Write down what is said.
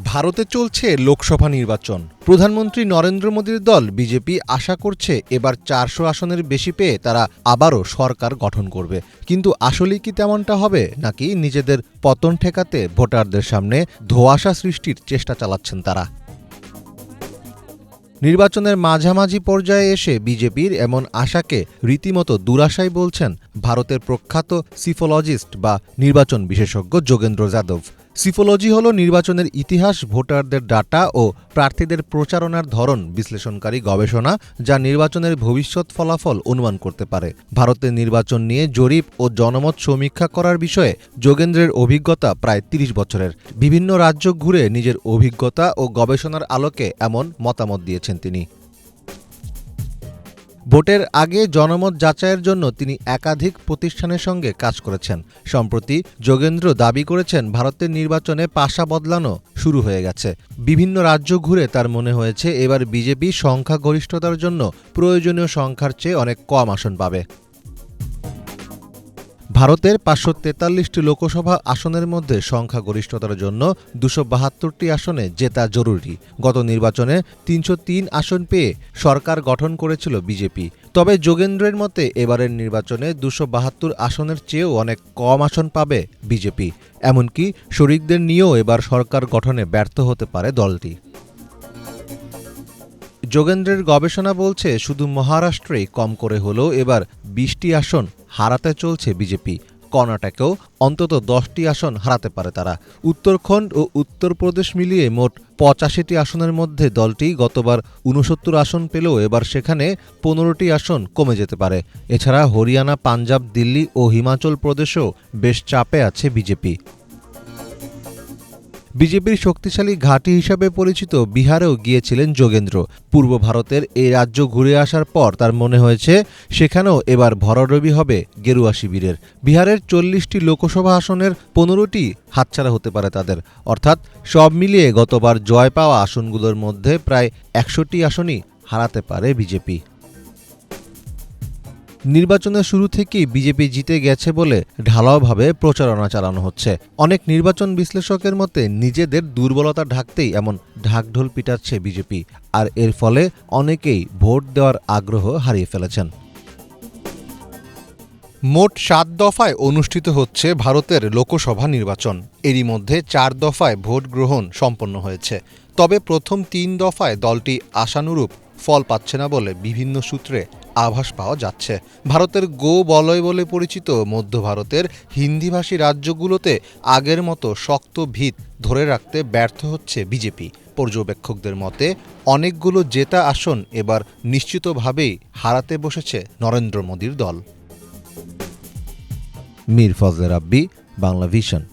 ভারতে চলছে লোকসভা নির্বাচন। প্রধানমন্ত্রী নরেন্দ্র মোদীর দল বিজেপি আশা করছে এবার ৪০০ আসনের বেশি পেয়ে তারা আবারও সরকার গঠন করবে। কিন্তু আসলেই কি তেমনটা হবে, নাকি নিজেদের পতন ঠেকাতে ভোটারদের সামনে ধোঁয়াশা সৃষ্টির চেষ্টা চালাচ্ছেন তারা? নির্বাচনের মাঝামাঝি পর্যায়ে এসে বিজেপির এমন আশাকে রীতিমতো দুরাশাই বলছেন ভারতের প্রখ্যাত সিফোলজিস্ট বা নির্বাচন বিশেষজ্ঞ যোগেন্দ্র যাদব। সিফোলজি হল নির্বাচনের ইতিহাস, ভোটারদের ডাটা ও প্রার্থীদের প্রচারণার ধরন বিশ্লেষণকারী গবেষণা, যা নির্বাচনের ভবিষ্যৎ ফলাফল অনুমান করতে পারে। ভারতের নির্বাচন নিয়ে জরিপ ও জনমত সমীক্ষা করার বিষয়ে যোগেন্দ্রের অভিজ্ঞতা প্রায় ৩০ বছরের। বিভিন্ন রাজ্য ঘুরে নিজের অভিজ্ঞতা ও গবেষণার আলোকে এমন মতামত দিয়েছেন তিনি। ভোটের আগে জনমত যাচাইয়ের জন্য তিনি একাধিক প্রতিষ্ঠানের সঙ্গে কাজ করেছেন। সম্প্রতি যোগেন্দ্র দাবি করেছেন, ভারতের নির্বাচনে পাশা বদলানো শুরু হয়ে গেছে। বিভিন্ন রাজ্য ঘুরে তার মনে হয়েছে এবার বিজেপি সংখ্যাগরিষ্ঠতার জন্য প্রয়োজনীয় সংখ্যার চেয়ে অনেক কম আসন পাবে। ভারতের ৫৪৩টি লোকসভা আসনের মধ্যে সংখ্যাগরিষ্ঠতার জন্য ২৭২টি আসনে জেতা জরুরি। গত নির্বাচনে ৩০৩ আসন পেয়ে সরকার গঠন করেছিল বিজেপি। তবে যোগেন্দ্রের মতে এবারের নির্বাচনে ২৭২ আসনের চেয়েও অনেক কম আসন পাবে বিজেপি। এমনকি শরিকদের নিয়েও এবার সরকার গঠনে ব্যর্থ হতে পারে দলটি। যোগেন্দ্রের গবেষণা বলছে, শুধু মহারাষ্ট্রেই কম করে হলেও এবার ২০টি আসন হারাতে চলছে বিজেপি। কর্ণাটকেও অন্তত ১০টি আসন হারাতে পারে তারা। উত্তরাখণ্ড ও উত্তরপ্রদেশ মিলিয়ে মোট ৮৫টি আসনের মধ্যে দলটি গতবার ৬৯ আসন পেলেও এবার সেখানে ১৫টি আসন কমে যেতে পারে। এছাড়া হরিয়ানা, পাঞ্জাব, দিল্লি ও হিমাচল প্রদেশেও বেশ চাপে আছে বিজেপি। বিজেপির শক্তিশালী ঘাঁটি হিসাবে পরিচিত বিহারেও গিয়েছিলেন যোগেন্দ্র। পূর্ব ভারতের এই রাজ্য ঘুরে আসার পর তার মনে হয়েছে সেখানেও এবার ভরাডুবি হবে গেরুয়া শিবিরের। বিহারের ৪০টি লোকসভা আসনের ১৫টি হাতছাড়া হতে পারে তাদের। অর্থাৎ সব মিলিয়ে গতবার জয় পাওয়া আসনগুলোর মধ্যে প্রায় ১০০টি আসনই হারাতে পারে বিজেপি। নির্বাচনের শুরু থেকেই বিজেপি জিতে গেছে বলে ঢালাওভাবে প্রচারণা চালানো হচ্ছে। অনেক নির্বাচন বিশ্লেষকের মতে নিজেদের দুর্বলতা ঢাকতেই এমন ঢাকঢোল পিটাচ্ছে বিজেপি, আর এর ফলে অনেকেই ভোট দেওয়ার আগ্রহ হারিয়ে ফেলেছেন। মোট ৭ দফায় অনুষ্ঠিত হচ্ছে ভারতের লোকসভা নির্বাচন। এরই মধ্যে ৪ দফায় ভোট গ্রহণ সম্পন্ন হয়েছে। তবে প্রথম ৩ দফায় দলটি আশানুরূপ ফল পাচ্ছে না বলে বিভিন্ন সূত্রে আভাস পাওয়া যাচ্ছে। ভারতের গো বলয় বলে পরিচিত মধ্য ভারতের হিন্দিভাষী রাজ্যগুলোতে আগের মতো শক্ত ভিত ধরে রাখতে ব্যর্থ হচ্ছে বিজেপি। পর্যবেক্ষকদের মতে অনেকগুলো জেতা আসন এবার নিশ্চিতভাবেই হারাতে বসেছে নরেন্দ্র মোদীর দল। মীর ফজলে রাব্বি, বাংলা ভিশন।